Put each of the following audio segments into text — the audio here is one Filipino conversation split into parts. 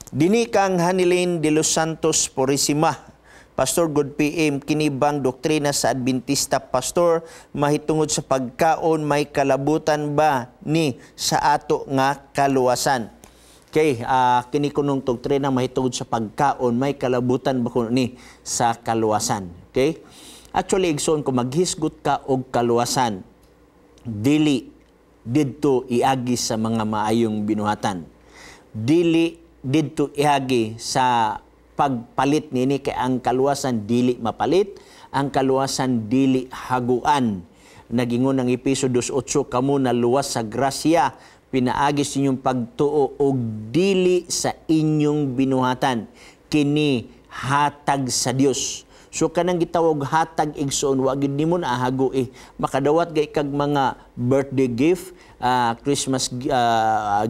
Dini kang Hanilin de los Santos Purisima, Pastor God PM, kinibang doktrina sa Adventista pastor, mahitungod sa pagkaon may kalabutan ba ni sa ato nga kaluwasan. Okay, kini kunong doktrina mahitungod sa pagkaon may kalabutan ba ni sa kaluwasan. Okay? Actually, igsoon kung maghisgot ka og kaluwasan, dili didto iagi sa mga maayong binuhatan. Dili didto iagi sa pagpalit nini, kay ang kaluwasan dili mapalit, ang kaluwasan dili haguan. Nagingon ng Episodos 8, kamo na luwas sa grasya, pinaagi sa inyong pagtuo og dili sa inyong binuhatan, kini hatag sa Dios. So kanang gitawag hatag igsoon, wa gid nimo na hago makadawat gay kag mga birthday gift, Christmas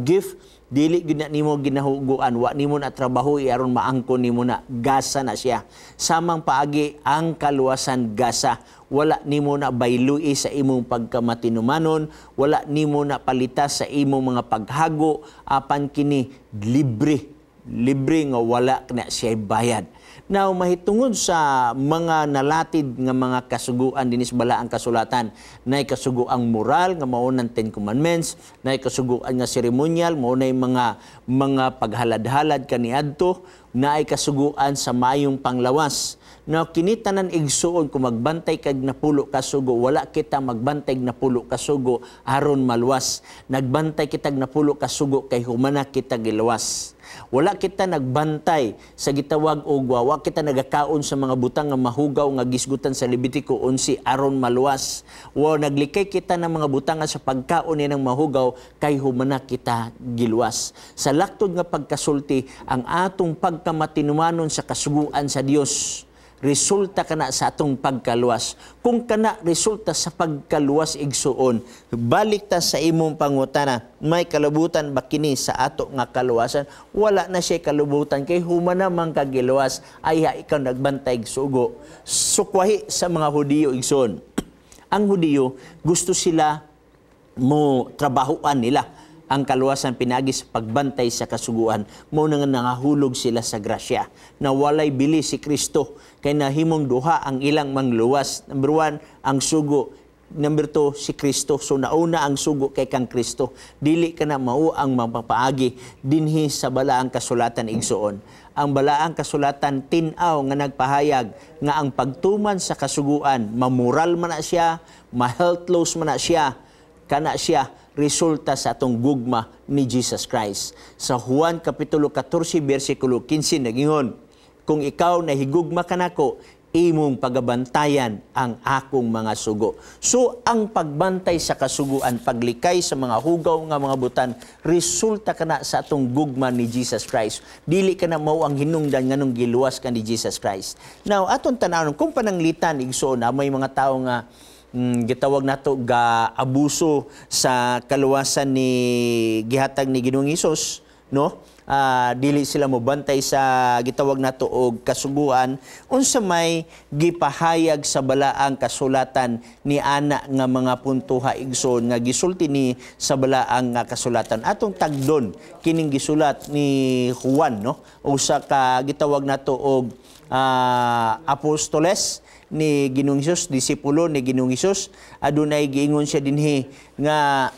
gift, dili gid nimo ginahuguan, wa nimo na trabaho aron maangkon nimo na gasa na siya. Samang paagi ang kaluwasan gasa, wala nimo na baylui sa imong pagkamatinumanon, wala nimo na palita sa imong mga paghago, apan kini libre nga wala na siya bayad. Now, mahitungod sa mga nalatid nga mga kasuguan dinis bala ang kasulatan, nay kasuguang moral nga mao ng Ten Commandments, nay kasuguan nga seremonyal mao nay mga paghalad-halad kaniadto, nay kasuguan sa mayong panglawas. Now, kinitanan igsuon kung magbantay kag napulo kasugo, wala kita magbantay napulo kasugo aron maluwas. Nagbantay kitag napulo kasugo kay humana kita giluwas. Wala kita nagbantay sa gitawag og wa kita nagakaon sa mga butang nga mahugaw nga gisgutan sa Levitico 11 aron maluwas. Wa naglikay kita ng mga butang sa pagkaon ni ng mahugaw kay humana kita giluwas. Sa laktod nga pagkasulti ang atong pagkamatinumanon sa kasuguan sa Dios, resulta kana sa atong pagkaluwas. Kung kana resulta sa pagkaluwas igsuon, balik ta sa imong pangutana, may kalabutan ba kini sa ato nga kaluwasan? Wala na siya kalubutan kay humana man kagiluwas, ay ikaw nagbantay sugo. Sukwahi sa mga Hudiyo igsuon. Ang Hudiyo gusto sila mo trabahuan nila ang kaluwasan pinagi sa pagbantay sa kasuguan, mo nga nangahulog sila sa grasya na walay bili si Kristo kay nahimong duha ang ilang mangluwas. Number 1, ang sugo. Number 2, si Kristo. So nauna ang sugo kay kang Kristo. Dili ka na mao ang mapapaagi dinhi sa balaang kasulatan igsuon. Ang balaang kasulatan tin-aw nga nagpahayag nga ang pagtuman sa kasuguan, mamoral man na siya, ma-health loss man na siya, kana siya resulta sa atong gugma ni Jesus Christ. Sa Juan Kapitulo 14, versikulo 15, nagingon, kung ikaw nahigugma ka nako, imong pagabantayan ang akong mga sugo. So, ang pagbantay sa kasuguan, paglikay sa mga hugaw nga mga butan, resulta ka na sa atong gugma ni Jesus Christ. Dili ka na mao ang hinungdan nga nung giluwas ka ni Jesus Christ. Now, atong tanawon, kung pananglitan, igsoon na may mga tao nga gitawag nato ga abuso sa kaluwasan ni gihatag ni Ginoong Hesus, no? Dili sila mo bantay sa gitawag nato og kasuguan, unsa may gipahayag sa balaang kasulatan ni ana nga mga puntuha igsoon nga gisulti ni sa balaang nga kasulatan. Atong tagdon kining gisulat ni Juan, no? Usa ka gitawag nato og apostoles ni Ginoong Hesus, disipulo ni Ginoong Hesus. Adunay giingon siya dinhi nga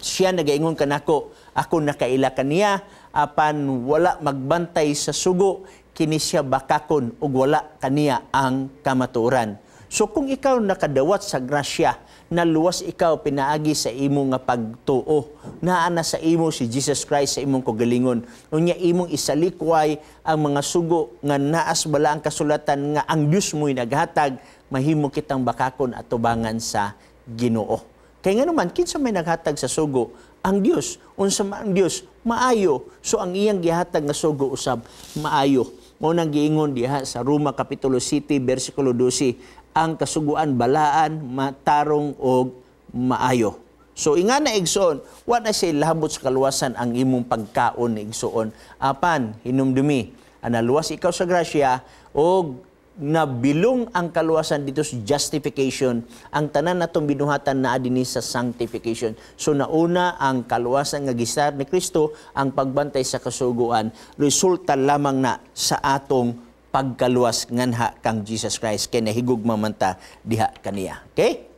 siya nagaingon kanako, ako nakaila kaniya apan wala magbantay sa sugo, kini siya bakakon ug wala kaniya ang kamatuoran. So kung ikaw nakadawat sa grasya, naluwas ikaw pinaagi sa imo nga pagtuo, naana sa imo si Jesus Christ sa imong kagalingon, unya imong isalikway ang mga sugo nga naas bala ang kasulatan nga ang Dios mo'y naghatag, mahimo kitang bakakon at tubangan sa Ginoo. Kaya nga naman, kinsa may naghatag sa sugo? Ang Dios. Unsa man ang Dios? Maayo. So ang iyang gihatag nga sugo usab maayo. Mao nang giingon diha sa Roma Kapitulo 7, versikulo 12, ang kasuguan balaan, matarong og maayo. So ingana igsoon, wa na siya labot sa kaluwasan ang imong pagkaon igsoon. Apan hinumdumi, analuwas ikaw sa grasya og nga bilong ang kaluwasan dito sa justification, ang tanan natong binuhatan naa dinhi sa sanctification. So nauna ang kaluwasan nga gisar ni Kristo, ang pagbantay sa kasuguan, resulta lamang na sa atong pagkaluwas nganha kang Jesus Christ kay nahigugma man ta diha kaniya. Okay?